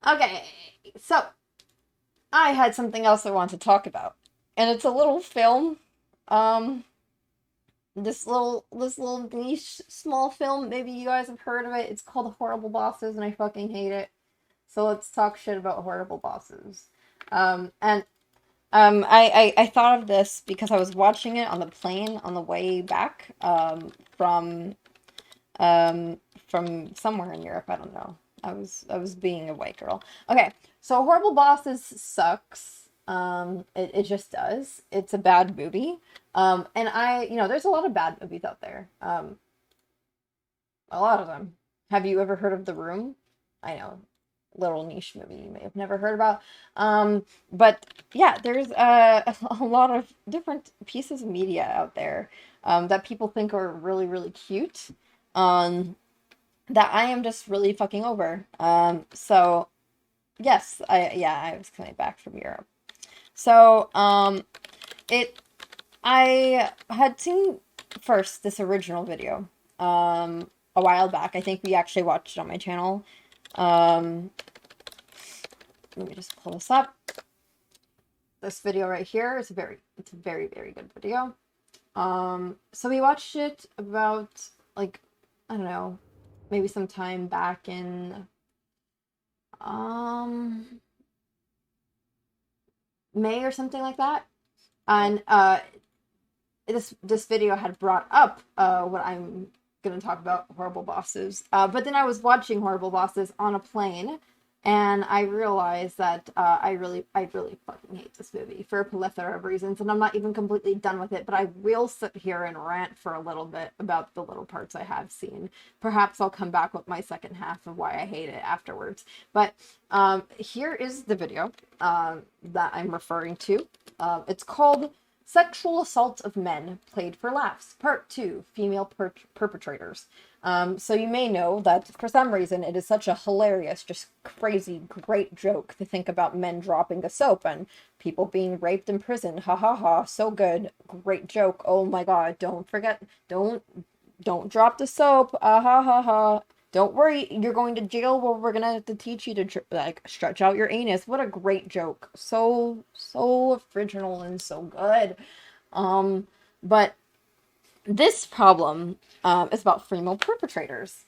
Okay, so I had something else I want to talk about, and it's a little film. Um, this little niche small film. Maybe you guys have heard of it. It's called Horrible Bosses, and I fucking hate it. So let's talk shit about Horrible Bosses. And I thought of this because I was watching it on the plane on the way back um, from somewhere in Europe. I don't know. I was being a white girl. Okay, so Horrible Bosses sucks. It just does. It's a bad movie. And there's a lot of bad movies out there. A lot of them. Have you ever heard of The Room? I know, little niche movie you may have never heard about. But yeah, there's a lot of different pieces of media out there that people think are really, really cute. Um, that I am just really fucking over. So yes, I was coming back from Europe. So it I had seen first this original video a while back. I think we actually watched it on my channel. Um, Let me just pull this up. This video right here is it's a very, very good video. So we watched it about like, I don't know, maybe some time back in um May or something like that. And this video had brought up what I'm gonna talk about, Horrible Bosses. But then I was watching Horrible Bosses on a plane, and I realized that I really fucking hate this movie for a plethora of reasons, and I'm not even completely done with it. But I will sit here and rant for a little bit about the little parts I have seen. Perhaps I'll come back with my second half of why I hate it afterwards. But here is the video that I'm referring to. It's called Sexual Assault of Men Played for Laughs, Part 2, Female Perpetrators. So you may know that for some reason it is such a hilarious, just crazy, great joke to think about men dropping the soap and people being raped in prison. Ha ha ha, so good. Great joke. Oh my god, don't drop the soap. Ah ha ha ha. Don't worry, you're going to jail where we're gonna have to teach you to like stretch out your anus. What a great joke. So original and so good. Um, but this problem is about female perpetrators.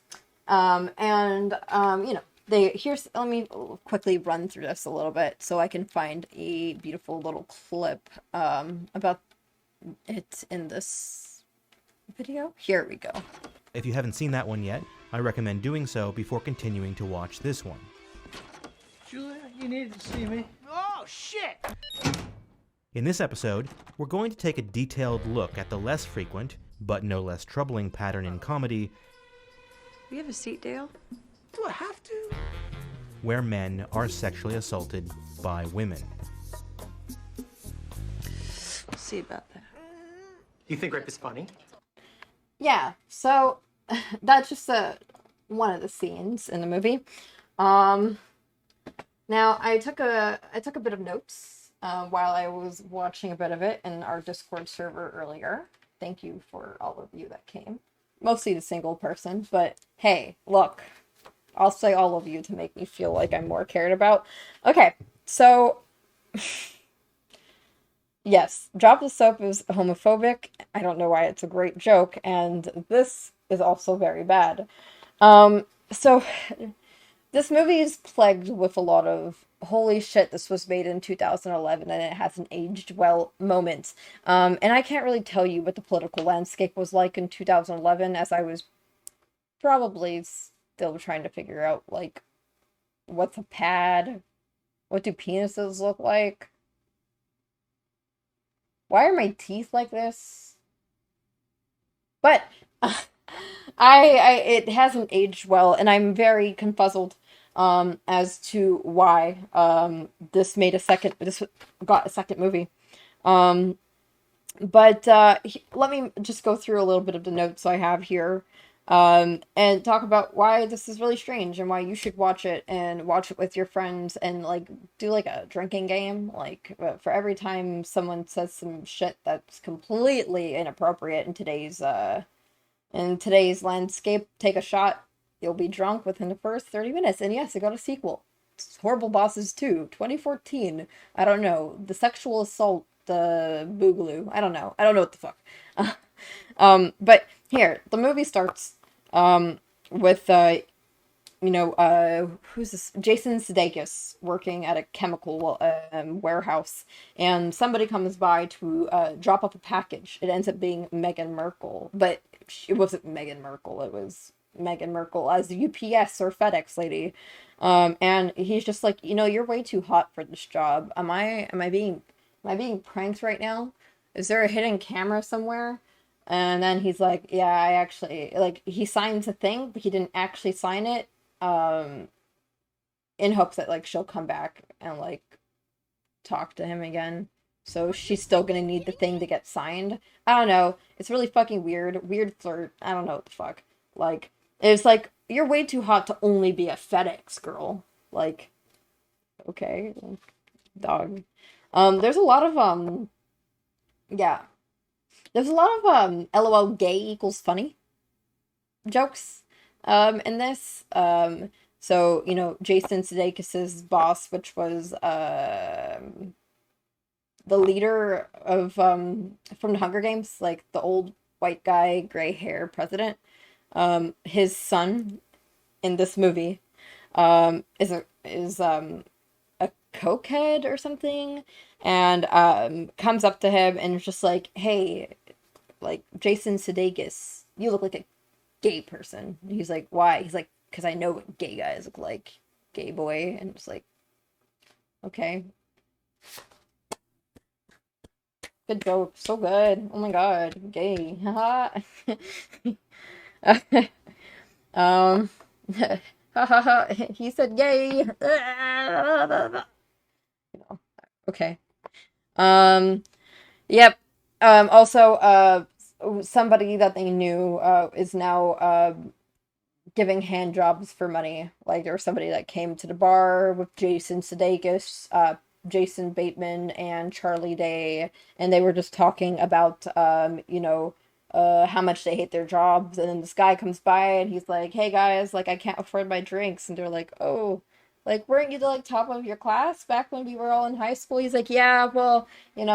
They here's let me quickly run through this a little bit so I can find a beautiful little clip about it in this video. Here we go. If you haven't seen that one yet, I recommend doing so before continuing to watch this one. Julia, you needed to see me. Oh, shit! In this episode, we're going to take a detailed look at the less frequent, but no less troubling pattern in comedy. Do you have a seat, Dale? Do I have to? Where men are sexually assaulted by women. We'll see about that. You think rape is funny? Yeah, so that's just one of the scenes in the movie. Now I took a bit of notes while I was watching a bit of it in our Discord server earlier. Thank you for all of you that came. Mostly the single person, but hey, look, I'll say all of you to make me feel like I'm more cared about. Okay, so yes, Drop the Soap is homophobic. I don't know why it's a great joke, and this is also very bad. So this movie is plagued with a lot of holy shit, this was made in 2011 and it hasn't aged well moments. And I can't really tell you what the political landscape was like in 2011, as I was probably still trying to figure out, like, what's a pad? What do penises look like? Why are my teeth like this? But it hasn't aged well, and I'm very confuzzled as to why this got a second movie. Let me just go through a little bit of the notes I have here, and talk about why this is really strange and why you should watch it and watch it with your friends and like do like a drinking game. Like for every time someone says some shit that's completely inappropriate in today's landscape, take a shot. You'll be drunk within the first 30 minutes. And yes, I got a sequel. Horrible Bosses 2, 2014. I don't know. The sexual assault, the boogaloo. I don't know. I don't know what the fuck. But here, the movie starts with who's this? Jason Sudeikis working at a chemical warehouse, and somebody comes by to drop off a package. It ends up being Meghan Markle, but it wasn't Meghan Markle. It was Meghan Markle as the UPS or FedEx lady. And he's just like, you're way too hot for this job. Am I being pranked right now? Is there a hidden camera somewhere? And then he's like, yeah, I actually, like, he signs a thing, but he didn't actually sign it, um, in hopes that, like, she'll come back and, like, talk to him again. So she's still gonna need the thing to get signed. I don't know. It's really fucking weird. Weird flirt. I don't know what the fuck. Like, it's like, you're way too hot to only be a FedEx girl. Like, okay, dog. There's a lot of, yeah. There's a lot of LOL gay equals funny jokes in this. So, Jason Sudeikis' boss, which was the leader of from the Hunger Games, like the old white guy, gray hair president. His son in this movie is a cokehead or something, and comes up to him and is just like, hey, like, Jason Sudeikis, you look like a gay person. And he's like, why? He's like, because I know what gay guys look like, gay boy. And it's like, okay, good joke, so good. Oh my god, gay. Haha. um he said gay. Okay. Yep. Also, somebody that they knew is now giving hand jobs for money. Like, there was somebody that came to the bar with Jason Sudeikis, Jason Bateman, and Charlie Day, and they were just talking about how much they hate their jobs. And then this guy comes by and he's like, hey guys, like, I can't afford my drinks. And they're like, oh, like, weren't you the, like, top of your class back when we were all in high school? He's like, yeah, well, I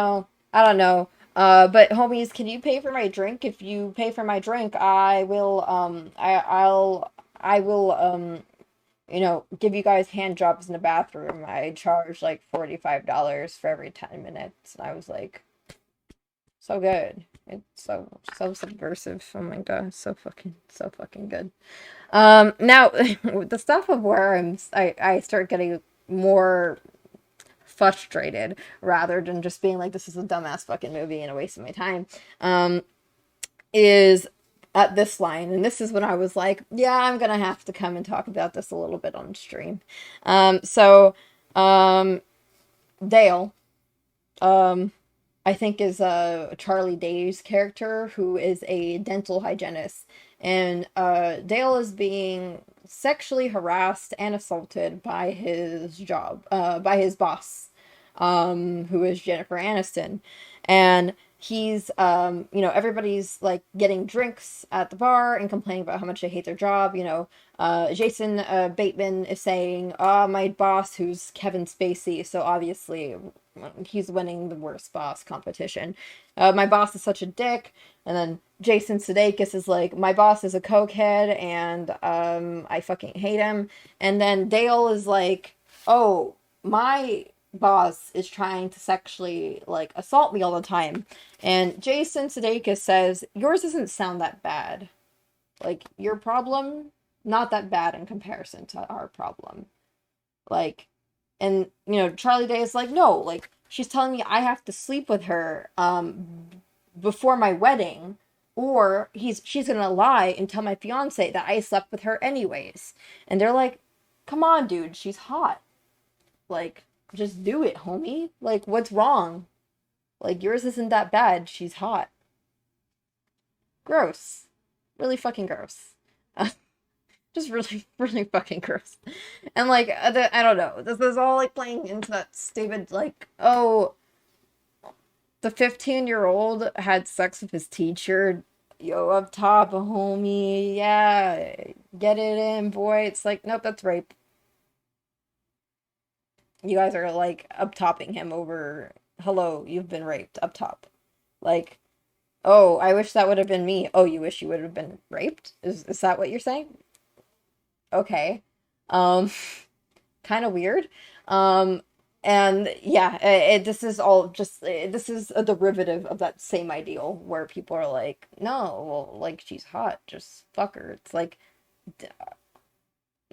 don't know. But homies, can you pay for my drink? If you pay for my drink, I will, give you guys hand jobs in the bathroom. I charge like $45 for every 10 minutes. And I was like, so good. It's so subversive. Oh my god, so fucking good. Now the stuff of where I start getting more frustrated rather than just being like, this is a dumbass fucking movie and a waste of my time, is at this line. And this is when I was like, yeah, I'm gonna have to come and talk about this a little bit on stream. Dale, I think, is Charlie Day's character, who is a dental hygienist. And Dale is being sexually harassed and assaulted by his boss, who is Jennifer Aniston. And he's, everybody's like getting drinks at the bar and complaining about how much they hate their job. Jason Bateman is saying, my boss, who's Kevin Spacey, so obviously he's winning the worst boss competition. My boss is such a dick. And then Jason Sudeikis is like, my boss is a cokehead and I fucking hate him. And then Dale is like, oh, my boss is trying to sexually, like, assault me all the time. And Jason Sudeikis says, yours doesn't sound that bad. Like, your problem, not that bad in comparison to our problem. Like, and, Charlie Day is like, no, like, she's telling me I have to sleep with her before my wedding, or she's gonna lie and tell my fiance that I slept with her anyways. And they're like, come on, dude, she's hot. Like, just do it, homie. Like, what's wrong? Like, yours isn't that bad. She's hot. Gross. Really fucking gross. Just really, really fucking gross. And, like, I don't know. This is all, like, playing into that stupid, like, oh, the 15-year-old had sex with his teacher. Yo, up top, a homie. Yeah, get it in, boy. It's like, nope, that's rape. You guys are like up topping him over, hello, you've been raped, up top. Like, oh, I wish that would have been me. Oh, you wish you would have been raped? Is that what you're saying? Okay. Um, kind of weird. Um, and yeah, this is all just this is a derivative of that same ideal where people are like, no, well, like she's hot, just fuck her. It's like,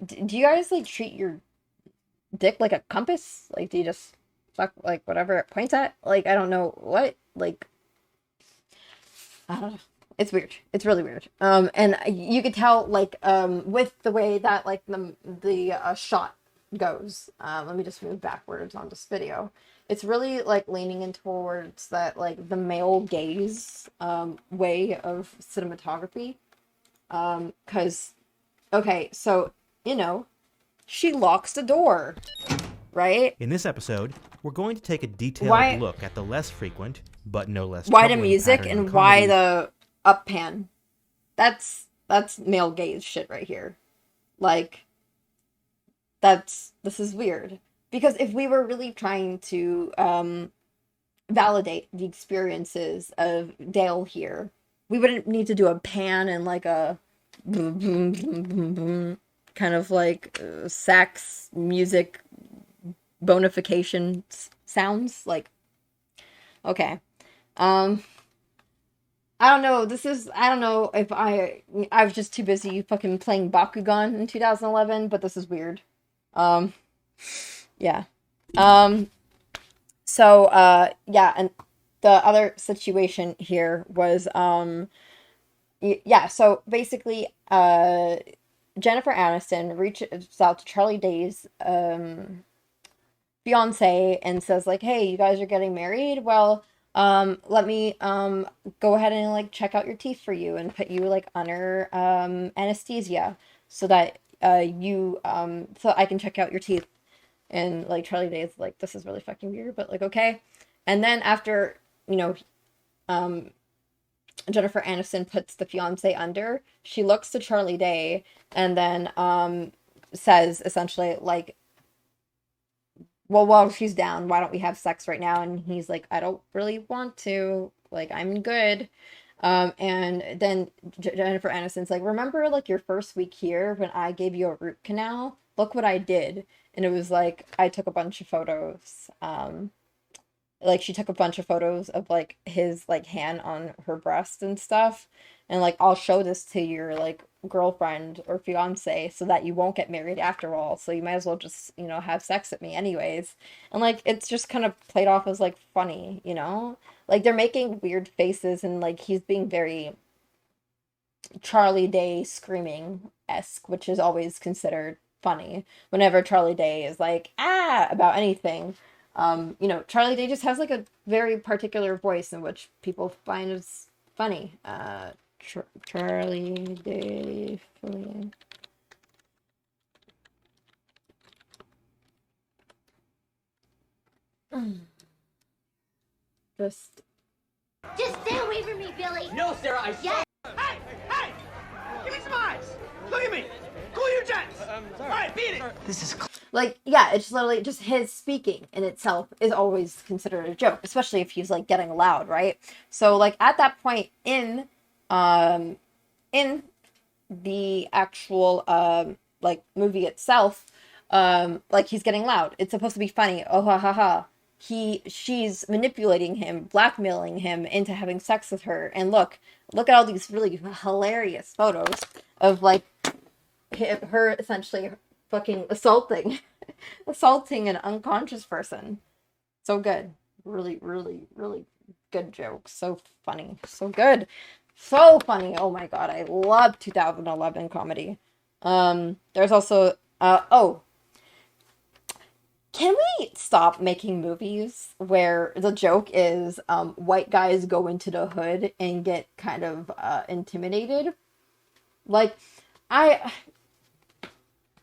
do you guys like treat your dick like a compass? Like, do you just fuck like whatever it points at? Like, I don't know what. Like, I don't know. It's weird. It's really weird. And you could tell like with the way that like the shot goes. Let me just move backwards on this video. It's really like leaning in towards that like the male gaze way of cinematography. Because okay, so you know, she locks the door, right? In this episode, we're going to take a detailed look at the less frequent, but no less why the troubling music pattern in and why comedy. the up pan. That's male gaze shit right here. Like, this is weird. Because if we were really trying to validate the experiences of Dale here, we wouldn't need to do a pan and like a boom, boom, boom, boom, boom, kind of like sax music bonification sounds. Like, okay. I don't know. I don't know if I was just too busy fucking playing Bakugan in 2011, but this is weird. Yeah. So, yeah, and the other situation here was, yeah, so basically, Jennifer Aniston reaches out to Charlie Day's, fiance and says like, hey, you guys are getting married, well, let me go ahead and like check out your teeth for you and put you like under anesthesia so that you so I can check out your teeth. And like Charlie Day is like, this is really fucking weird, but like, okay. And then after, you know, Jennifer Aniston puts the fiance under, she looks to Charlie Day and then says essentially like, well, while she's down, why don't we have sex right now? And he's like, I don't really want to. Like, I'm good. And then Jennifer Aniston's like, remember like your first week here when I gave you a root canal? Look what I did. And it was like, I took a bunch of photos. Like she took a bunch of photos of like his like hand on her breast and stuff. And like, I'll show this to your like girlfriend or fiance so that you won't get married after all. So you might as well just, you know, have sex with me anyways. And like, it's just kind of played off as like funny, you know? Like they're making weird faces and like he's being very Charlie Day screaming-esque, which is always considered funny whenever Charlie Day is like, ah, about anything. You know, Charlie Day just has like a very particular voice in which people find is funny. Charlie Day. Just stay away from me, Billy. No, Sarah, I saw. Hey, hey! Give me some eyes! Look at me! Cool your jets! All right, beat it! This is like, yeah, it's literally just his speaking in itself is always considered a joke, especially if he's like getting loud, right? So like at that point in the actual like movie itself, like he's getting loud. It's supposed to be funny. Oh ha ha ha. She's manipulating him, blackmailing him into having sex with her. And look at all these really hilarious photos of like her essentially fucking assaulting an unconscious person. So good. Really, really, really good joke. So funny. So good. So funny. Oh my god, I love 2011 comedy. There's also can we stop making movies where the joke is white guys go into the hood and get kind of intimidated? Like,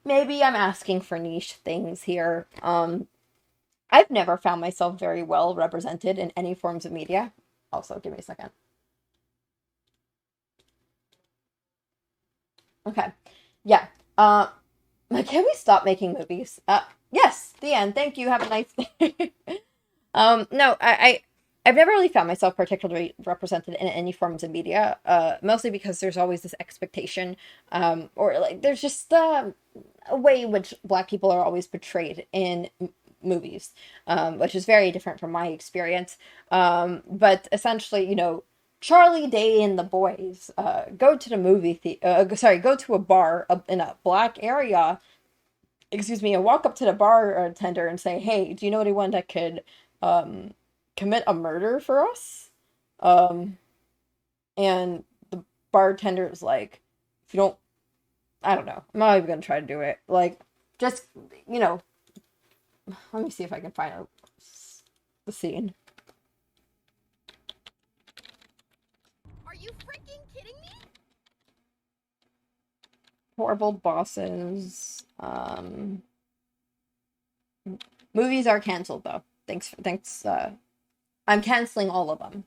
maybe I'm asking for niche things here. I've never found myself very well represented in any forms of media. Also, give me a second. Okay. Yeah. Can we stop making movies? Yes, the end. Thank you. Have a nice day. No, I've never really found myself particularly represented in any forms of media, mostly because there's always this expectation, or like there's just a way in which Black people are always portrayed in movies, which is very different from my experience. But essentially, you know, Charlie Day and the boys go to the go to a bar in a Black area, excuse me, and walk up to the bartender and say, "Hey, do you know anyone that could commit a murder for us?" And the bartender is like, "If you don't, I don't know. I'm not even gonna try to do it. Like, just, you know, let me see if I can find the scene." Are you freaking kidding me? Horrible bosses. Movies are canceled though. Thanks. I'm canceling all of them.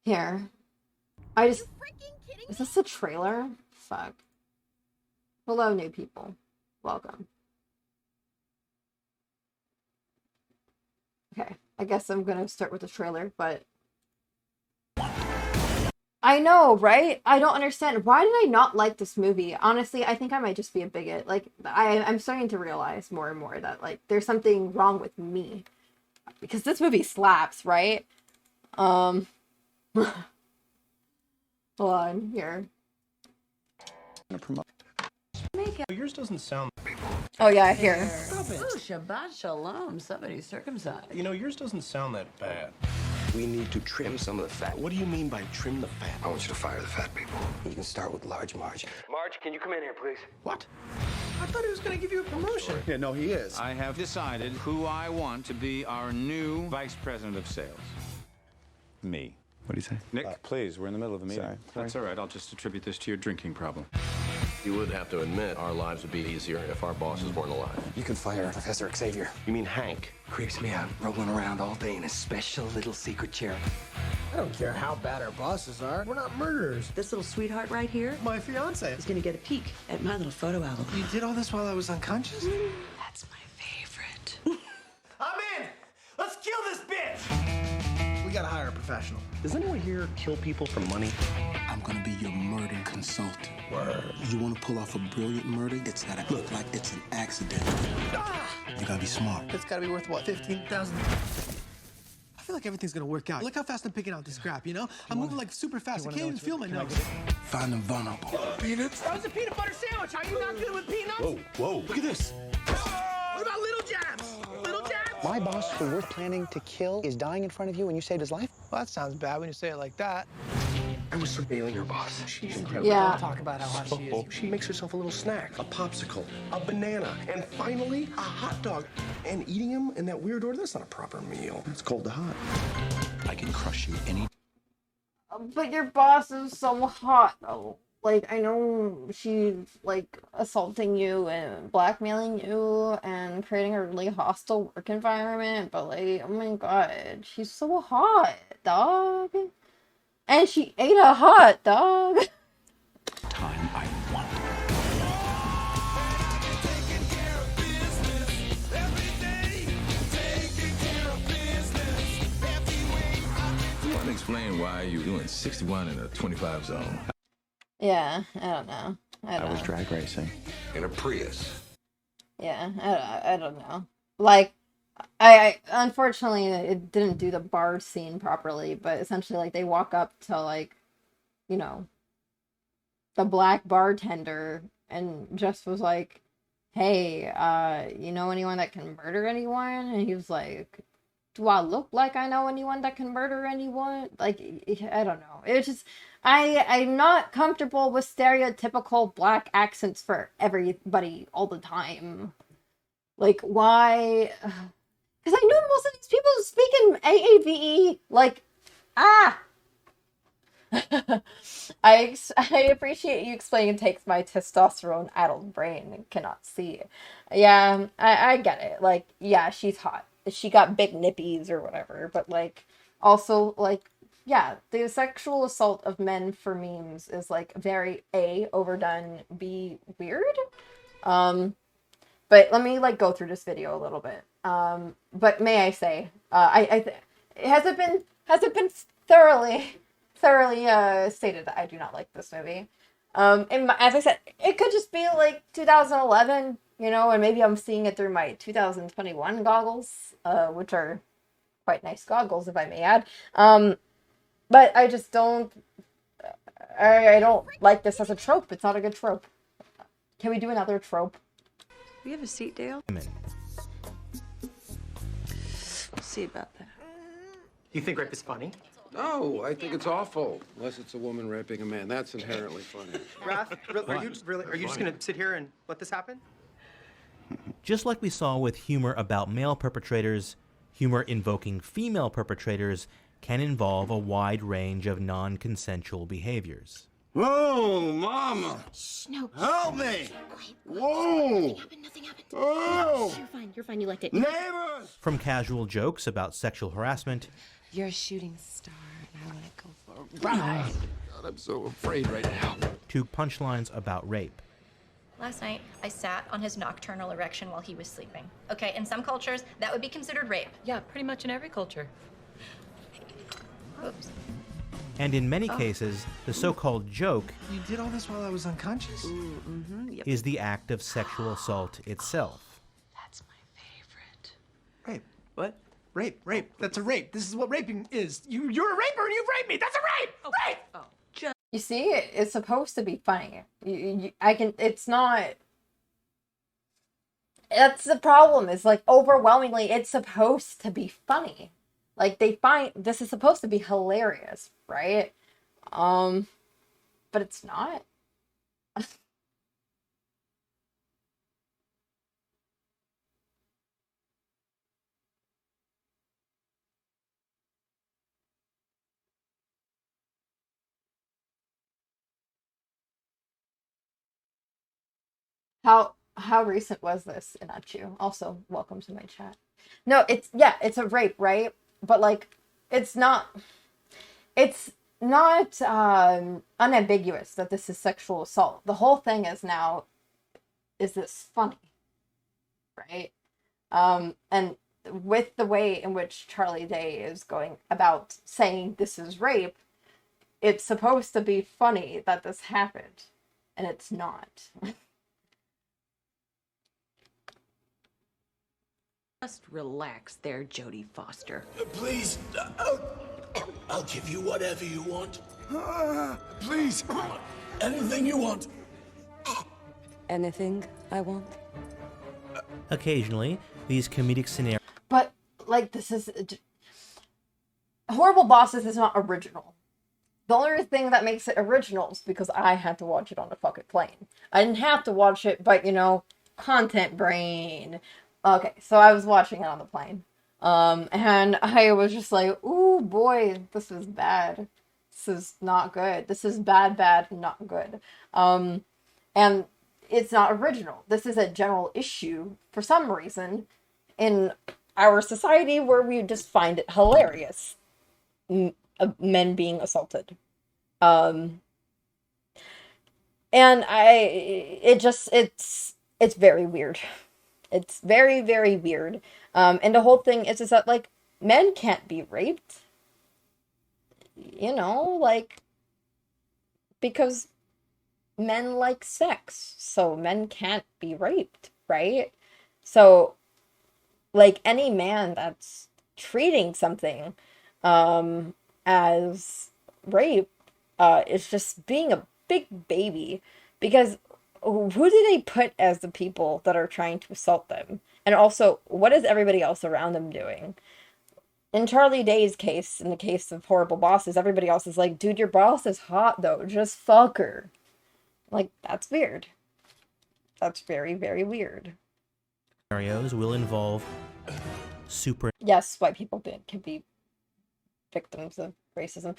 Here. Is this a trailer? Fuck. Hello, new people. Welcome. Okay, I guess I'm gonna start with the trailer, but I know, right? I don't understand. Why did I not like this movie? Honestly, I think I might just be a bigot. Like, I'm starting to realize more and more that, like, there's something wrong with me. Because this movie slaps, right? Hold on, here. Yours doesn't sound. Oh, yeah, here. Ooh, Shabbat Shalom. Somebody's circumcised. You know, yours doesn't sound that bad. We need to trim some of the fat. What do you mean by trim the fat? I want you to fire the fat people. You can start with large Marge. Marge, can you come in here, please? What? I thought he was going to give you a promotion. Yeah, no, he is. I have decided who I want to be our new vice president of sales. Me. What do you say? Nick, please, we're in the middle of a meeting. Sorry. That's all right. I'll just attribute this to your drinking problem. You would have to admit our lives would be easier if our bosses weren't alive. You can fire Professor Xavier. You mean Hank? Creeps me out, rolling around all day in a special little secret chair. I don't care how bad our bosses are. We're not murderers. This little sweetheart right here My fiance. is gonna get a peek at my little photo album. You did all this while I was unconscious? That's my favorite. I'm in! Let's kill this bitch! We gotta hire a professional. Does anyone here kill people for money? I'm gonna be your murder consultant. Word. You wanna pull off a brilliant murder? It's gotta look like it's an accident. You gotta be smart. It's gotta be worth what, 15,000? I feel like everything's gonna work out. Look how fast I'm picking out this scrap, you know? I'm moving like super fast. I can't even feel my nose. Find them vulnerable. Peanuts? That was a peanut butter sandwich. Are you not good with peanuts? Whoa. Look at this. What about little jabs? Little jabs? My boss, who we're planning to kill, is dying in front of you and you saved his life? Well, that sounds bad when you say it like that. I was surveilling your boss. She's incredible. Yeah. Talk about how hot she is. She makes herself a little snack, a popsicle, a banana, and finally, a hot dog. And eating them in that weird order, that's not a proper meal. It's cold to hot. I can crush you any. But your boss is so hot, though. Like, I know she's, like, assaulting you and blackmailing you and creating a really hostile work environment, but, like, oh my god, she's so hot, dog. And she ate a hot dog. Time I want. You want to explain why you're doing 61 in a 25 zone? Yeah, I don't know. I was drag racing. In a Prius. Yeah, I don't know. Like, I unfortunately it didn't do the bar scene properly, but essentially like they walk up to like, you know, the black bartender and just was like, "Hey, you know anyone that can murder anyone?" And he was like, "Do I look like I know anyone that can murder anyone?" Like, I don't know. It's just I'm not comfortable with stereotypical black accents for everybody all the time. Like, why? Because I know most of these people speak in AAVE, like, I appreciate you explaining it takes my testosterone-addled brain and cannot see. Yeah, I get it. Like, yeah, she's hot. She got big nippies or whatever, but, like, also, like, yeah, the sexual assault of men for memes is like very A, overdone, B, weird. But let me like go through this video a little bit. But may I say, has it been thoroughly stated that I do not like this movie. As I said, it could just be like 2011, you know, and maybe I'm seeing it through my 2021 goggles, which are quite nice goggles, if I may add. But I just don't, I don't like this as a trope. It's not a good trope. Can we do another trope? We have a seat, Dale? Women. We'll see about that. You think rape is funny? No, I think it's awful. Unless it's a woman raping a man. That's inherently funny. Raph, are you just gonna sit here and let this happen? Just like we saw with humor about male perpetrators, humor invoking female perpetrators can involve a wide range of non-consensual behaviors. Whoa, Mama! Shh, no. Help me! Quiet. Whoa! Nothing happened. Oh! You're fine, you liked it. Neighbors! From casual jokes about sexual harassment. You're a shooting star, and I want to go for a ride. God, I'm so afraid right now. To punchlines about rape. Last night, I sat on his nocturnal erection while he was sleeping. Okay, in some cultures, that would be considered rape. Yeah, pretty much in every culture. Oops. And in many cases, the so-called joke You did all this while I was unconscious? Yep. is the act of sexual assault itself. That's my favorite. Rape. What? Rape. That's a rape. This is what raping is. You're a raper and you've raped me. That's a rape! Rape! Oh, You see, it's supposed to be funny. It's not. That's the problem, is like overwhelmingly it's supposed to be funny. Like they find this is supposed to be hilarious, right? But it's not. How recent was this, Inachu? Also, welcome to my chat. No, it's a rape, right? But like, it's not unambiguous that this is sexual assault. The whole thing is now, is this funny, right? And with the way in which Charlie Day is going about saying this is rape, it's supposed to be funny that this happened, and it's not. Just relax there, Jodie Foster. Please, I'll give you whatever you want. Please, anything you want. Anything I want? Occasionally, these comedic scenarios. But like, this is Horrible Bosses is not original. The only thing that makes it original is because I had to watch it on a fucking plane. I didn't have to watch it, but you know, content brain. Okay, so I was watching it on the plane. And I was just like, ooh boy, this is bad. This is not good. This is bad, not good. And it's not original. This is a general issue for some reason in our society where we just find it hilarious. Men being assaulted. And it's very weird. It's very, very weird. And the whole thing is that, like, men can't be raped. You know, like, because men like sex, so men can't be raped, right? So, like, any man that's treating something as rape is just being a big baby, because who do they put as the people that are trying to assault them? And also, what is everybody else around them doing? In Charlie Day's case, in the case of Horrible Bosses, everybody else is like, dude, your boss is hot though, just fuck her. Like, that's weird. That's very, very weird. Scenarios will involve Yes, white people can be victims of racism.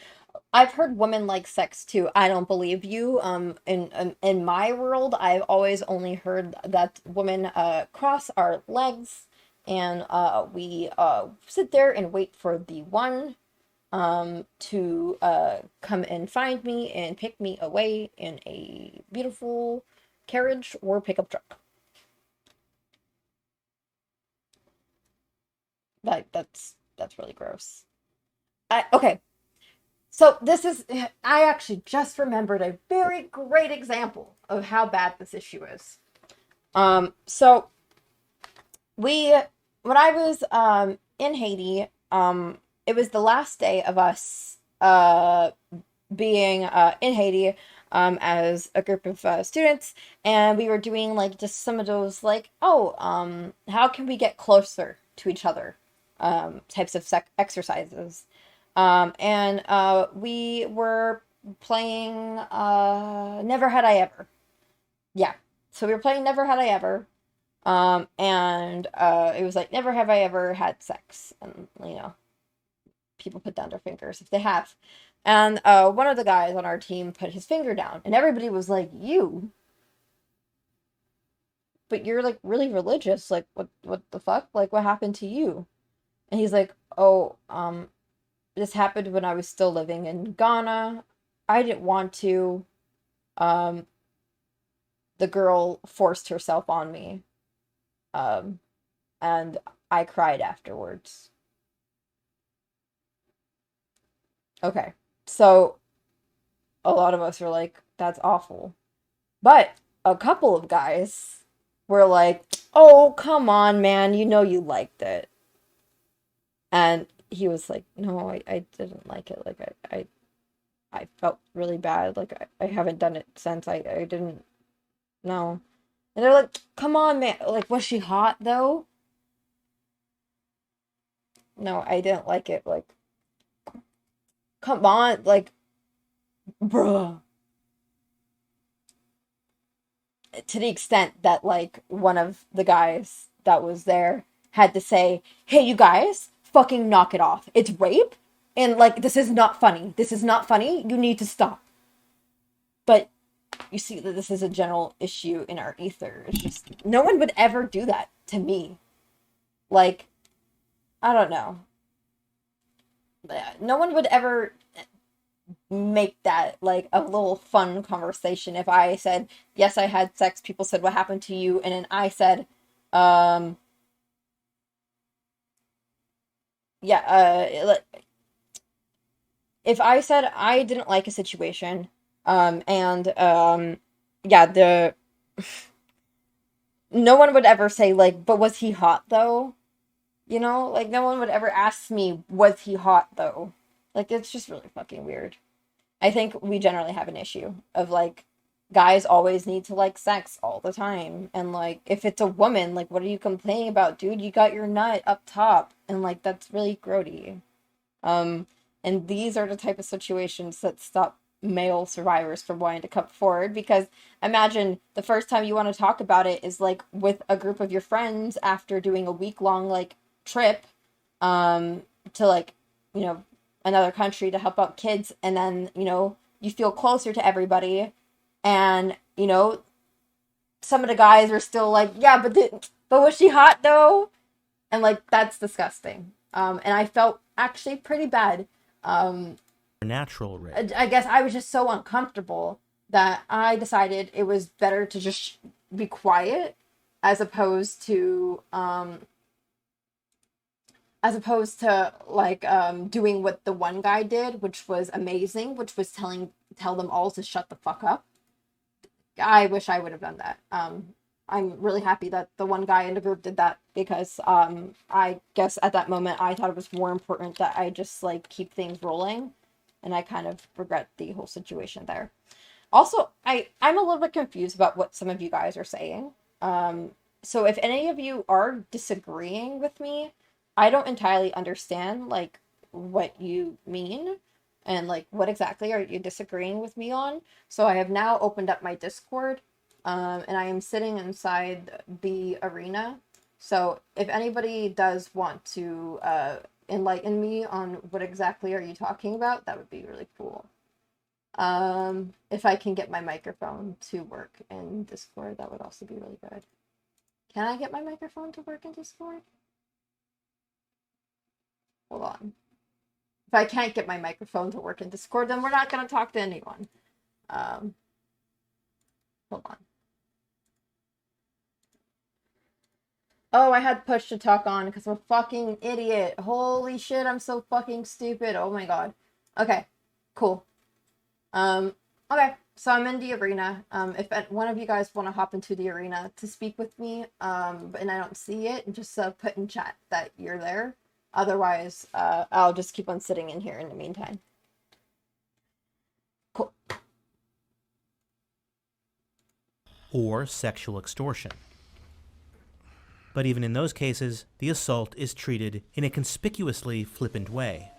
I've heard women like sex too. I don't believe you. In my world, I've always only heard that women cross our legs and we sit there and wait for the one to come and find me and pick me away in a beautiful carriage or pickup truck. That's really gross. Okay. So this is, I actually just remembered a very great example of how bad this issue is. So when I was in Haiti, it was the last day of us being in Haiti as a group of students, and we were doing like just some of those like, how can we get closer to each other types of exercises. And we were playing Never Had I Ever. Yeah. So we were playing Never Had I Ever. And it was like, never have I ever had sex. And, you know, people put down their fingers if they have. And one of the guys on our team put his finger down. And everybody was like, you? But you're, like, really religious. Like, what the fuck? Like, what happened to you? And he's like, this happened when I was still living in Ghana. I didn't want to. The girl forced herself on me. And I cried afterwards. Okay, so a lot of us were like, that's awful. But a couple of guys were like, oh, come on, man, you know you liked it. And he was like, no, I didn't like it. Like, I felt really bad. Like, I haven't done it since. I didn't, no. And they're like, come on, man. Like, was she hot, though? No, I didn't like it. Like, come on. Like, bruh. To the extent that, like, one of the guys that was there had to say, hey, you guys, fucking knock it off. It's rape. And, like, this is not funny. This is not funny. You need to stop. But you see that this is a general issue in our ether. It's just, no one would ever do that to me. Like, I don't know. No one would ever make that, like, a little fun conversation. If I said, yes, I had sex, people said, what happened to you? And then I said, if I said I didn't like a situation, no one would ever say, like, but was he hot, though? You know? Like, no one would ever ask me, was he hot, though? Like, it's just really fucking weird. I think we generally have an issue of, like, guys always need to like sex all the time. And, like, if it's a woman, like, what are you complaining about, dude? You got your nut up top. And, like, that's really grody. And these are the type of situations that stop male survivors from wanting to come forward, because imagine the first time you want to talk about it is like with a group of your friends after doing a week-long like trip to like, you know, another country to help out kids, and then, you know, you feel closer to everybody, and, you know, some of the guys are still like, yeah, but was she hot though? And, like, that's disgusting. And I felt actually pretty bad. Natural rape. I guess I was just so uncomfortable that I decided it was better to just be quiet as opposed to like doing what the one guy did, which was amazing, which was tell them all to shut the fuck up. I wish I would have done that. I'm really happy that the one guy in the group did that, because I guess at that moment I thought it was more important that I just like keep things rolling, and I kind of regret the whole situation there. Also, I'm a little bit confused about what some of you guys are saying. So if any of you are disagreeing with me, I don't entirely understand like what you mean and like what exactly are you disagreeing with me on. So I have now opened up my Discord. And I am sitting inside the arena. So if anybody does want to enlighten me on what exactly are you talking about, that would be really cool. If I can get my microphone to work in Discord, that would also be really good. Can I get my microphone to work in Discord? Hold on. if I can't get my microphone to work in Discord, then we're not going to talk to anyone. Hold on. Oh, I had push to talk on because I'm a fucking idiot. Holy shit, I'm so fucking stupid. Oh my god. Okay, cool. Okay, so I'm in the arena. If one of you guys want to hop into the arena to speak with me, and I don't see it, just put in chat that you're there. Otherwise, I'll just keep on sitting in here in the meantime. Cool. Or sexual extortion. But even in those cases, the assault is treated in a conspicuously flippant way.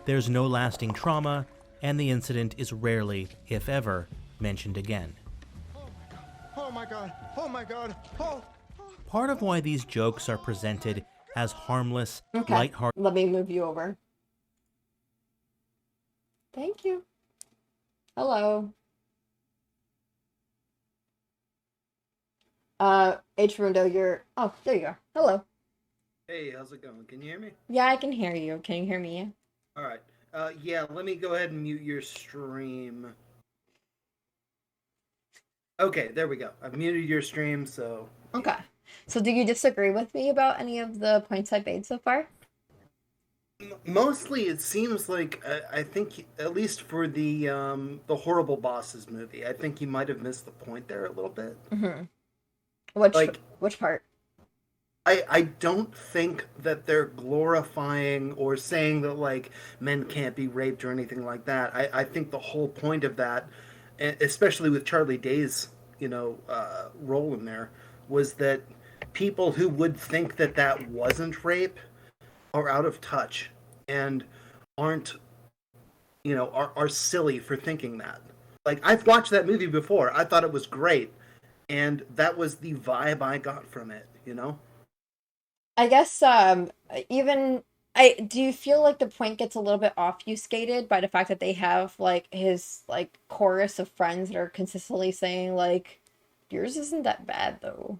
There's no lasting trauma, and the incident is rarely, if ever, mentioned again. Oh my god! Oh my god! Oh! Part of why these jokes are presented as harmless, lighthearted... Let me move you over. Thank you. Hello. H. Rundo, you're... Oh, there you are. Hello. Hey, how's it going? Can you hear me? Yeah, I can hear you. Can you hear me? Alright. Yeah, let me go ahead and mute your stream. Okay, there we go. I've muted your stream, so... Okay. So do you disagree with me about any of the points I've made so far? Mostly, it seems like, I think, at least for the Horrible Bosses movie, I think you might have missed the point there a little bit. Mm-hmm. Which part? I don't think that they're glorifying or saying that, like, men can't be raped or anything like that. I think the whole point of that, especially with Charlie Day's, role in there, was that people who would think that that wasn't rape are out of touch and aren't, are silly for thinking that. Like, I've watched that movie before. I thought it was great. And that was the vibe I got from it, I guess, do you feel like the point gets a little bit obfuscated by the fact that they have, like, his, like, chorus of friends that are consistently saying, like, yours isn't that bad, though.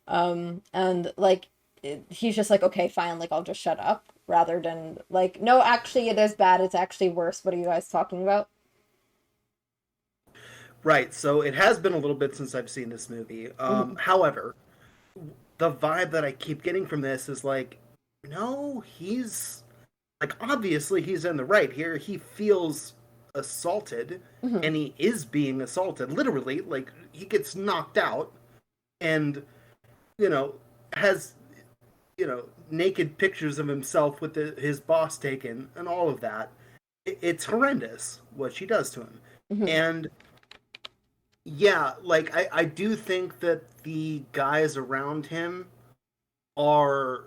And, like, he's just like, okay, fine, like, I'll just shut up, rather than, like, no, actually, it is bad, it's actually worse. What are you guys talking about? Right, so it has been a little bit since I've seen this movie. However, the vibe that I keep getting from this is like, no, he's, like, obviously he's in the right here. He feels assaulted, and he is being assaulted, literally. Like, he gets knocked out, and, has, naked pictures of himself with his boss taken, and all of that. It's horrendous what she does to him. And... yeah, like, I do think that the guys around him are,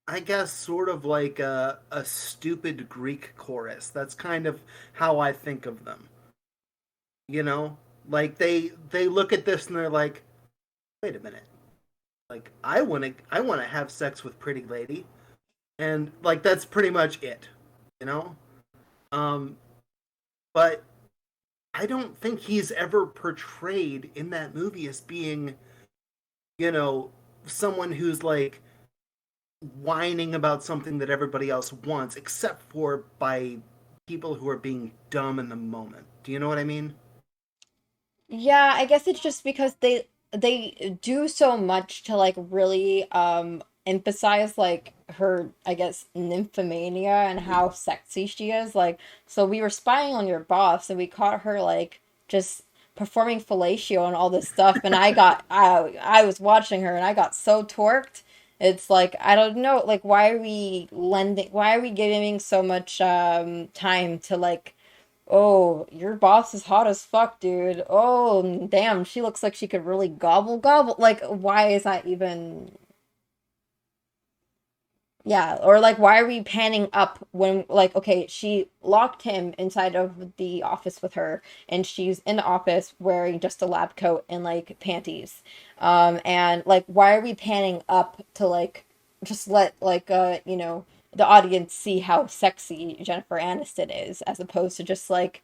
I guess, sort of like a stupid Greek chorus. That's kind of how I think of them. Like, they look at this and they're like, wait a minute. Like, I want to have sex with Pretty Lady. And, like, that's pretty much it. But I don't think he's ever portrayed in that movie as being, someone who's, like, whining about something that everybody else wants, except for by people who are being dumb in the moment. Do you know what I mean? Yeah, I guess it's just because they do so much to, like, really emphasize, like, her, I guess, nymphomania and how sexy she is. Like, so we were spying on your boss and we caught her, like, just performing fellatio and all this stuff, and I was watching her and I got so torqued. It's like, I don't know, like, why are we giving so much time to, like, oh, your boss is hot as fuck, dude. Oh, damn, she looks like she could really gobble. Like, why is that even... Yeah, or, like, why are we panning up when, like, okay, she locked him inside of the office with her, and she's in the office wearing just a lab coat and, like, panties. And, like, why are we panning up to, like, just let, like, the audience see how sexy Jennifer Aniston is, as opposed to just, like,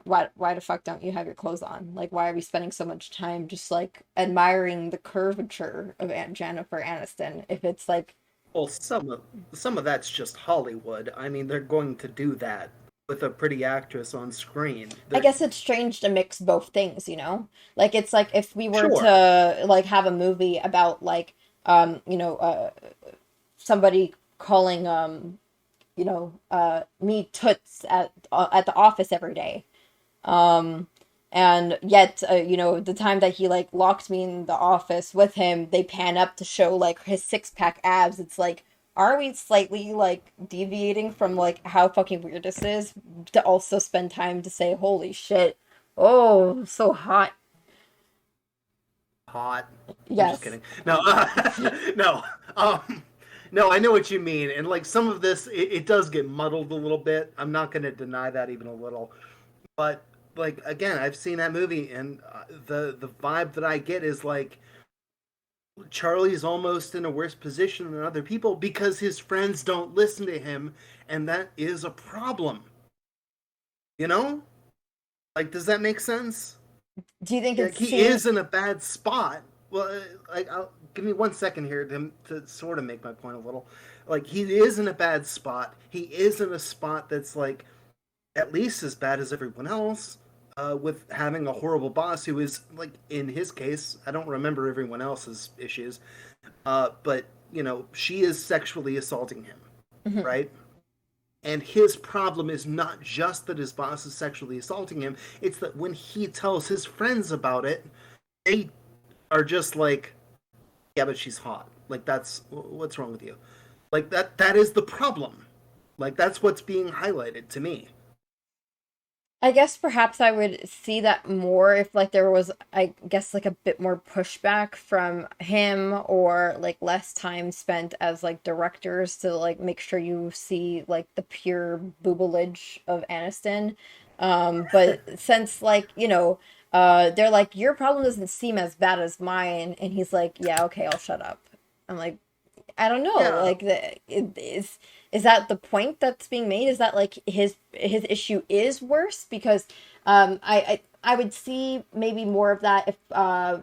why the fuck don't you have your clothes on? Like, why are we spending so much time just, like, admiring the curvature of Jennifer Aniston if it's, like, Well, some of that's just Hollywood. I mean, they're going to do that with a pretty actress on screen. I guess it's strange to mix both things, you know? Like it's like if we were Sure. to like have a movie about like somebody calling me toots at the office every day. And yet the time that he like locked me in the office with him, they pan up to show like his six-pack abs. It's like, are we slightly like deviating from like how fucking weird this is to also spend time to say holy shit, oh so hot. Hot. Yes. I'm just kidding. No, no. No, I know what you mean, and like some of this, it does get muddled a little bit. I'm not going to deny that even a little, but like again, I've seen that movie, and the vibe that I get is like Charlie's almost in a worse position than other people because his friends don't listen to him, and that is a problem. You know, like does that make sense? Do you think Like, it's he is in a bad spot. Well, give me 1 second here to sort of make my point a little. Like he is in a bad spot. He is in a spot that's like at least as bad as everyone else. With having a horrible boss who is like in his case, I don't remember everyone else's issues, but she is sexually assaulting him, right? And his problem is not just that his boss is sexually assaulting him, it's that when he tells his friends about it, they are just like, yeah, but she's hot. Like, that's, what's wrong with you? Like, that is the problem. Like, that's what's being highlighted to me. I guess perhaps I would see that more if like there was, I guess, like a bit more pushback from him or like less time spent as like directors to like make sure you see like the pure boobage of Aniston. But since like, they're like, your problem doesn't seem as bad as mine, and he's like, yeah, okay, I'll shut up. I'm like, I don't know. Yeah. Like, is that the point that's being made? Is that like his issue is worse? Because I would see maybe more of that if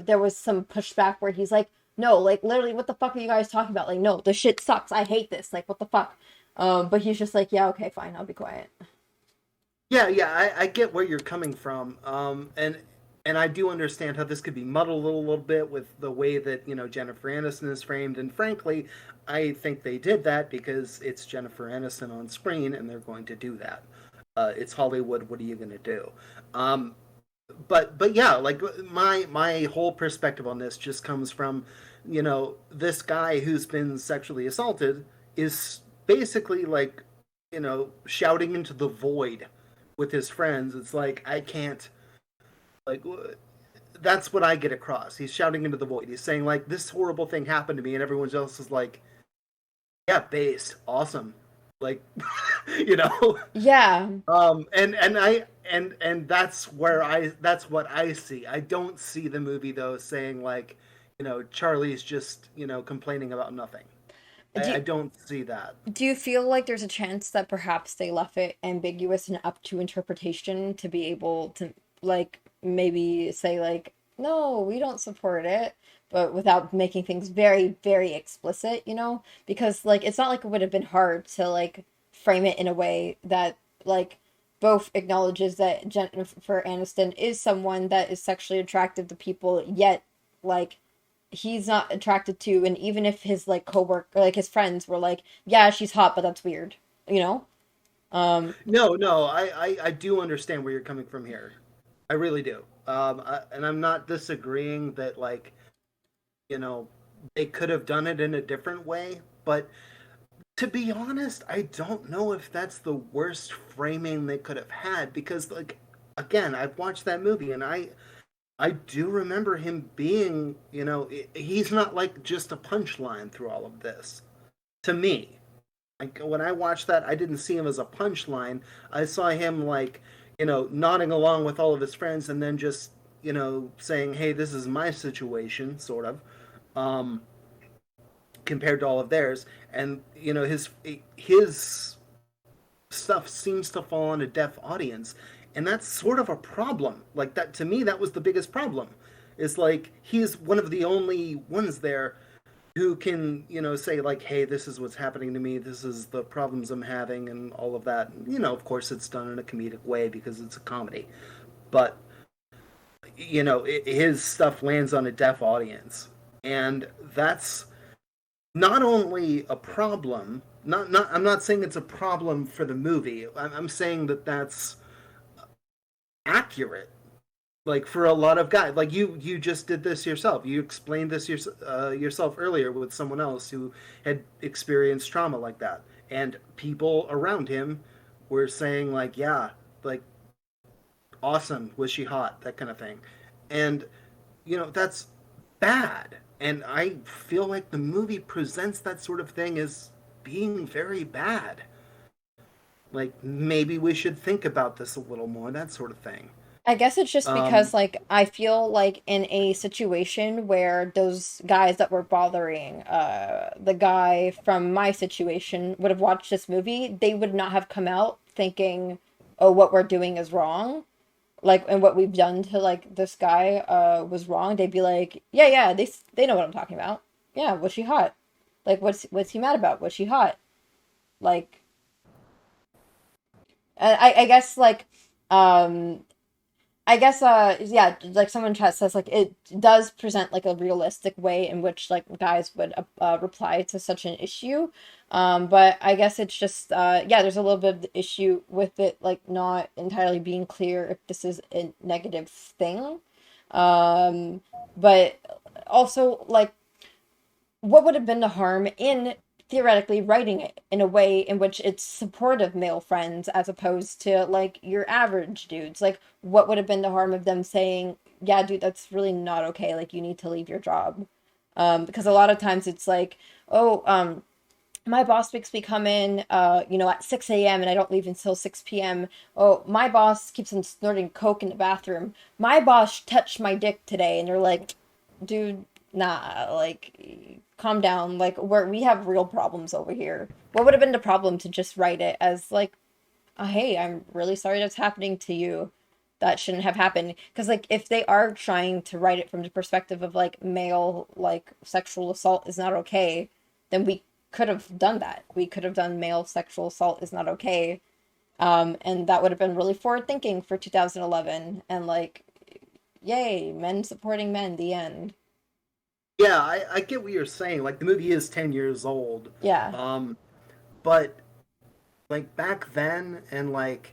there was some pushback where he's like, no, like literally, what the fuck are you guys talking about? Like, no, the shit sucks. I hate this. Like, what the fuck? But he's just like, yeah, okay, fine, I'll be quiet. Yeah, I get where you're coming from, and I do understand how this could be muddled a little bit with the way that Jennifer Aniston is framed, and frankly, I think they did that because it's Jennifer Aniston on screen, and they're going to do that. It's Hollywood. What are you going to do? But yeah, like my whole perspective on this just comes from, this guy who's been sexually assaulted is basically like, shouting into the void with his friends. It's like, I can't, like, that's what I get across. He's shouting into the void. He's saying like, this horrible thing happened to me, and everyone else is like, yeah, based, awesome, like, Yeah. And that's what I see. I don't see the movie though saying like, Charlie's just complaining about nothing. I don't see that. Do you feel like there's a chance that perhaps they left it ambiguous and up to interpretation to be able to like maybe say like, no, we don't support it, but without making things very, very explicit, Because like it's not like it would have been hard to like frame it in a way that like both acknowledges that Jennifer Aniston is someone that is sexually attractive to people, yet like he's not attracted to, and even if his like coworker, like his friends were like, yeah, she's hot, but that's weird, No, I do understand where you're coming from here. I really do. And I'm not disagreeing that like, they could have done it in a different way, but to be honest, I don't know if that's the worst framing they could have had, because like, again, I've watched that movie and I do remember him being, he's not like just a punchline through all of this. To me, like when I watched that, I didn't see him as a punchline. I saw him like, nodding along with all of his friends and then just, saying, hey, this is my situation, sort of, compared to all of theirs. And, his stuff seems to fall on a deaf audience. And that's sort of a problem. Like that, to me, that was the biggest problem. It's like he's one of the only ones there who can, say like, hey, this is what's happening to me, this is the problems I'm having, and all of that. Of course, it's done in a comedic way because it's a comedy, but his stuff lands on a deaf audience, and that's not only a problem. I'm not saying it's a problem for the movie. I'm saying that that's accurate. Like for a lot of guys, like you just did this yourself. You explained this yourself earlier with someone else who had experienced trauma like that, and people around him were saying like, yeah, like, awesome, was she hot, that kind of thing, and that's bad. And I feel like the movie presents that sort of thing as being very bad. Like maybe we should think about this a little more, that sort of thing. I guess it's just because, like, I feel like in a situation where those guys that were bothering the guy from my situation would have watched this movie, they would not have come out thinking, oh, what we're doing is wrong. Like, and what we've done to, like, this guy was wrong. They'd be like, yeah, they know what I'm talking about. Yeah, was she hot? Like, what's he mad about? Was she hot? Like, I guess, like, yeah, like someone in chat says, like, it does present, like, a realistic way in which, like, guys would reply to such an issue. But I guess it's just, yeah, there's a little bit of the issue with it, like, not entirely being clear if this is a negative thing. But also, like, what would have been the harm in theoretically writing it in a way in which it's supportive male friends as opposed to like your average dudes? Like, what would have been the harm of them saying, yeah, dude, that's really not okay, like, you need to leave your job? Because a lot of times it's like, oh, my boss makes me come in at 6 a.m. and I don't leave until 6 p.m. Oh, my boss keeps on snorting coke in the bathroom. My boss touched my dick today. And they're like, dude, nah, like, calm down. Like, we have real problems over here. What would have been the problem to just write it as like, oh, hey, I'm really sorry that's happening to you. That shouldn't have happened. Because, like, if they are trying to write it from the perspective of, like, male, like, sexual assault is not okay, then we could have done that. We could have done male sexual assault is not okay. And that would have been really forward thinking for 2011. And, like, yay, men supporting men, the end. Yeah, I get what you're saying. Like, the movie is 10 years old. Yeah. But, like, back then, and, like,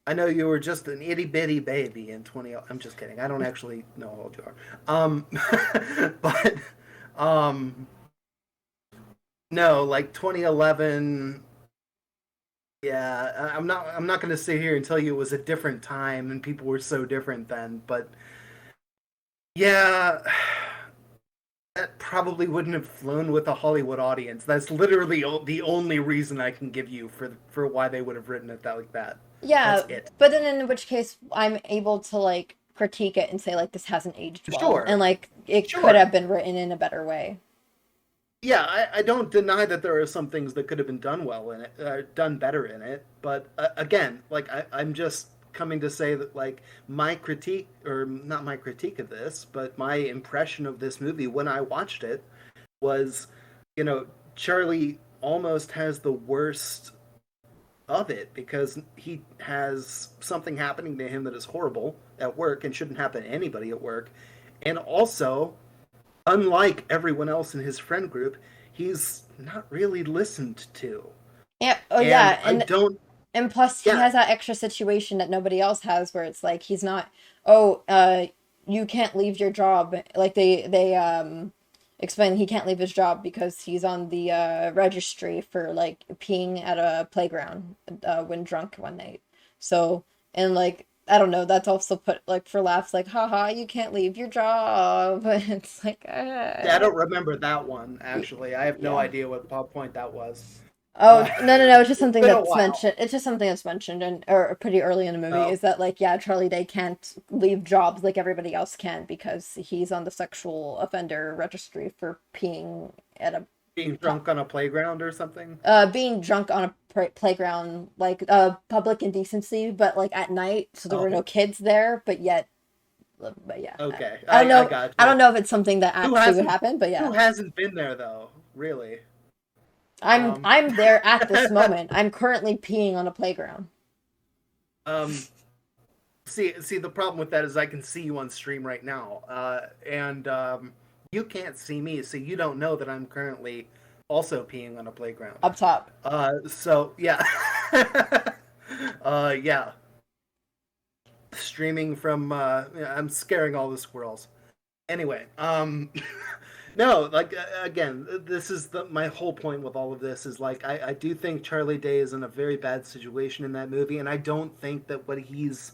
I know you were just an itty-bitty baby in 20... I'm just kidding. I don't actually know how old you are. But, no, like, 2011... Yeah, I'm not going to sit here and tell you it was a different time and people were so different then, but... Yeah... That probably wouldn't have flown with a Hollywood audience. That's literally the only reason I can give you for why they would have written it like that. Yeah, That's it. but then in which case I'm able to, like, critique it and say, like, this hasn't aged well. Sure. And, like, it could have been written in a better way. Yeah, I don't deny that there are some things that could have been done well in it, done better in it. But again, like, I'm just coming to say that, like, my critique, or not my critique of this, but my impression of this movie when I watched it was, Charlie almost has the worst of it because he has something happening to him that is horrible at work and shouldn't happen to anybody at work. And also, unlike everyone else in his friend group, he's not really listened to. Yeah. Oh, and yeah. And I don't... And plus, he has that extra situation that nobody else has, where it's like he's not. You can't leave your job. Like they explain he can't leave his job because he's on the registry for like peeing at a playground when drunk one night. So, and like, I don't know. That's also put like for laughs, like, haha, you can't leave your job. But it's like, Yeah, I don't remember that one actually. I have no idea what point that was. Oh, no, it's just something that's mentioned. It's just something that's mentioned or pretty early in the movie is that, like, yeah, Charlie Day can't leave jobs like everybody else can because he's on the sexual offender registry for being drunk on a playground or something. Being drunk on a playground, like, public indecency, but like at night, so there were no kids there, but yet, but yeah. Okay, I don't know. I got you. I don't know if it's something that Who actually would hasn't- happen, but yeah. Who hasn't been there though? Really? I'm there at this moment. I'm currently peeing on a playground. See, the problem with that is I can see you on stream right now, and you can't see me, so you don't know that I'm currently also peeing on a playground. Up top. So yeah, yeah. Streaming from, I'm scaring all the squirrels. Anyway, no, like again, this is my whole point with all of this is like I do think Charlie Day is in a very bad situation in that movie, and I don't think that what he's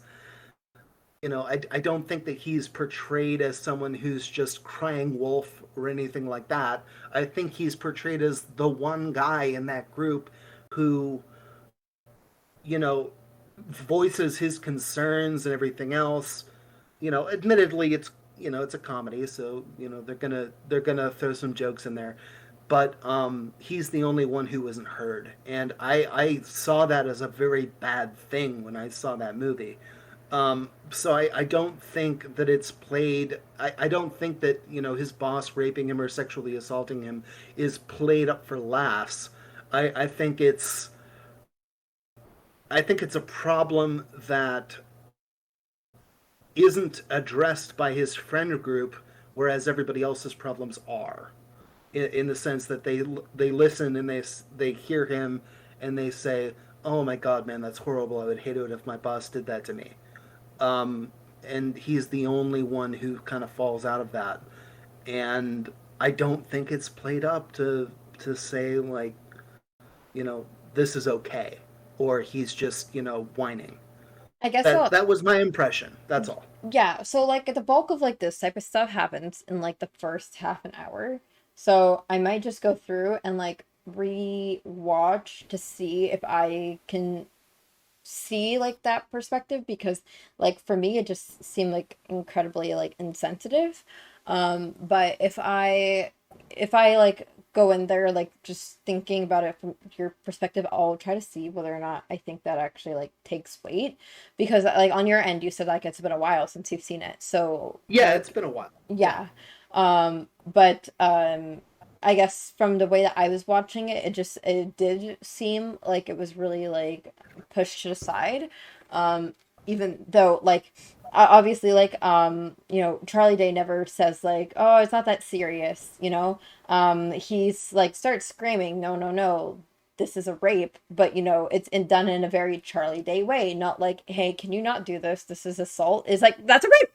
I don't think that he's portrayed as someone who's just crying wolf or anything like that. I think he's portrayed as the one guy in that group who, voices his concerns and everything else. Admittedly, it's a comedy, so they're gonna throw some jokes in there, but he's the only one who isn't heard, and I saw that as a very bad thing when I saw that movie. So I don't think that it's played. I don't think that his boss raping him or sexually assaulting him is played up for laughs. I think it's a problem that isn't addressed by his friend group, whereas everybody else's problems are, in the sense that they listen and they hear him and they say, "Oh my God, man, that's horrible. I would hate it if my boss did that to me." And he's the only one who kind of falls out of that, and I don't think it's played up to say like, this is okay, or he's just whining. I guess that was my impression. That's all. Yeah, so like the bulk of like this type of stuff happens in like the first half an hour. So I might just go through and like re-watch to see if I can see like that perspective, because like for me it just seemed like incredibly like insensitive. But if I like go in there like just thinking about it from your perspective, I'll try to see whether or not I think that actually like takes weight, because like on your end you said like it's been a while since you've seen it, so yeah, it's been a while. Yeah. But I guess from the way that I was watching it, it did seem like it was really like pushed aside. Even though like obviously like Charlie Day never says like, oh, it's not that serious, he's like starts screaming, no, this is a rape, but it's done in a very Charlie Day way, not like, hey, can you not do this? This is assault. It's like, that's a rape.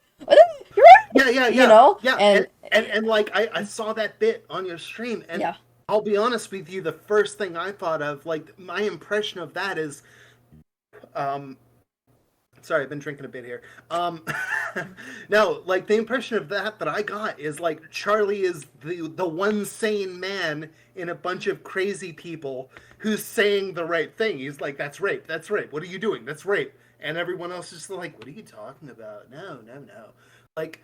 You're right. Yeah. Yeah. And like I saw that bit on your stream, and yeah. I'll be honest with you, the first thing I thought of, like my impression of that is, sorry, I've been drinking a bit here. No, like the impression of that I got is like Charlie is the one sane man in a bunch of crazy people who's saying the right thing. He's like, that's rape. What are you doing? That's rape. And everyone else is like, what are you talking about? No. Like,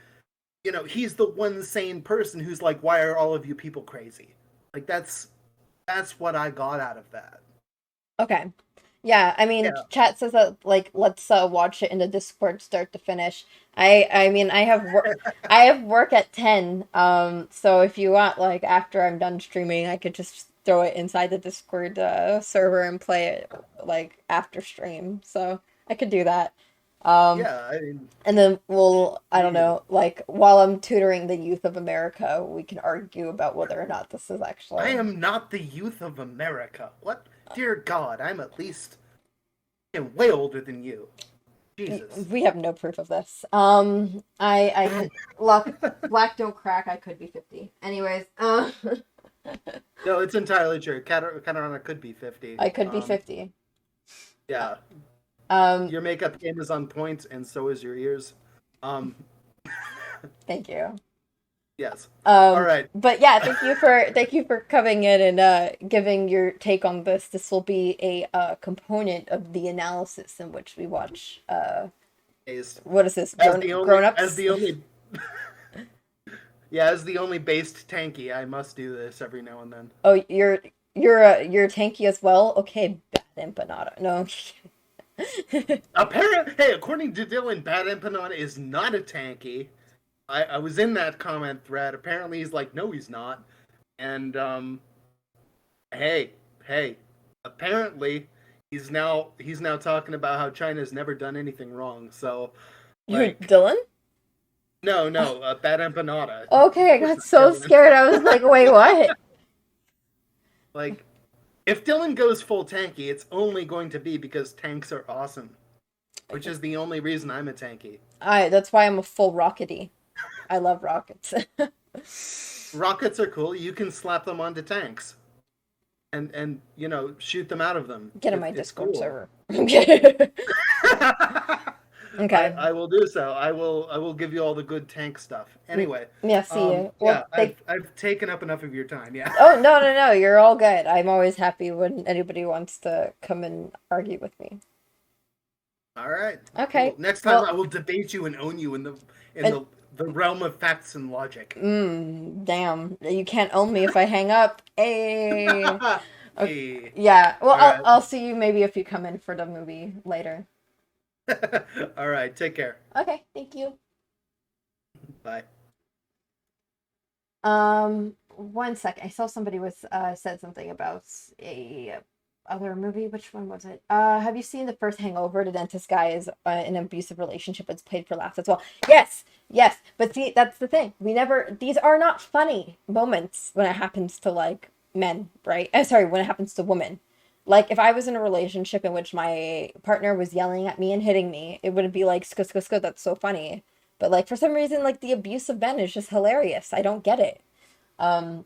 he's the one sane person who's like, why are all of you people crazy? Like, that's what I got out of that. Okay. Yeah, I mean, chat says that like let's watch it in the Discord start to finish. I mean, I have work at 10. So if you want, like after I'm done streaming, I could just throw it inside the Discord server and play it like after stream. So I could do that. Yeah, I mean, and then I don't know, like while I'm tutoring the youth of America, we can argue about whether or not this is actually. I am not the youth of America. What? Dear God, I'm at least way older than you. Jesus. We have no proof of this. I black don't crack. I could be 50. Anyways. No, it's entirely true. Katarana could be 50. I could be 50. Yeah. Your makeup game is on point, and so is your ears. Thank you. Yes. All right. But yeah, thank you for coming in and giving your take on this. This will be a component of the analysis in which we watch. What is this? Grown Ups. As the only. Yeah, as the only based tanky, I must do this every now and then. Oh, you're tanky as well. Okay, bad empanada. No. Hey, according to Dylan, Bad Empanada is not a tanky. I was in that comment thread. Apparently, he's like, no, he's not. And hey, apparently, he's now talking about how China's never done anything wrong. So, like, Dylan? No, Bad Empanada. Okay, I got so scared. I was like, wait, what? Like, if Dylan goes full tanky, it's only going to be because tanks are awesome. Which is the only reason I'm a tanky. That's why I'm a full rockety. I love rockets. Rockets are cool. You can slap them onto tanks. And shoot them out of them. Get on my Discord cool. server. Okay. I will do so. I will give you all the good tank stuff. Anyway. Yeah, see you. Well, I've taken up enough of your time, yeah. Oh, no. You're all good. I'm always happy when anybody wants to come and argue with me. All right. Okay. Well, next time I will debate you and own you in the realm of facts and logic. Damn. You can't own me if I hang up. Hey. Hey. Yeah. Well, Right. I'll see you maybe if you come in for the movie later. All right. Take care. Okay. Thank you. Bye. 1 second. I saw somebody said something about a other movie. Which one was it? Have you seen the first Hangover? The dentist guy is in an abusive relationship. It's played for laughs as well. Yes. But see, that's the thing. These are not funny moments when it happens to like men, right? Sorry, when it happens to women. Like if I was in a relationship in which my partner was yelling at me and hitting me, it would be like, skud, that's so funny. But like for some reason, like the abuse of men is just hilarious. I don't get it. No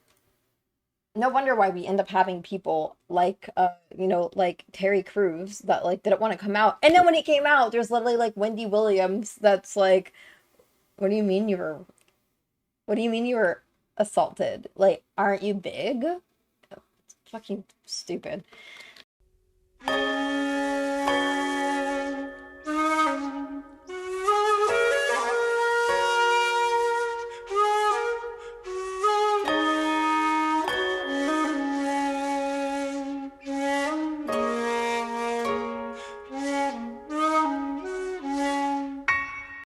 wonder why we end up having people like, like Terry Crews that like didn't want to come out. And then when he came out, there's literally like Wendy Williams that's like, what do you mean you were assaulted? Like, aren't you big? It's fucking stupid.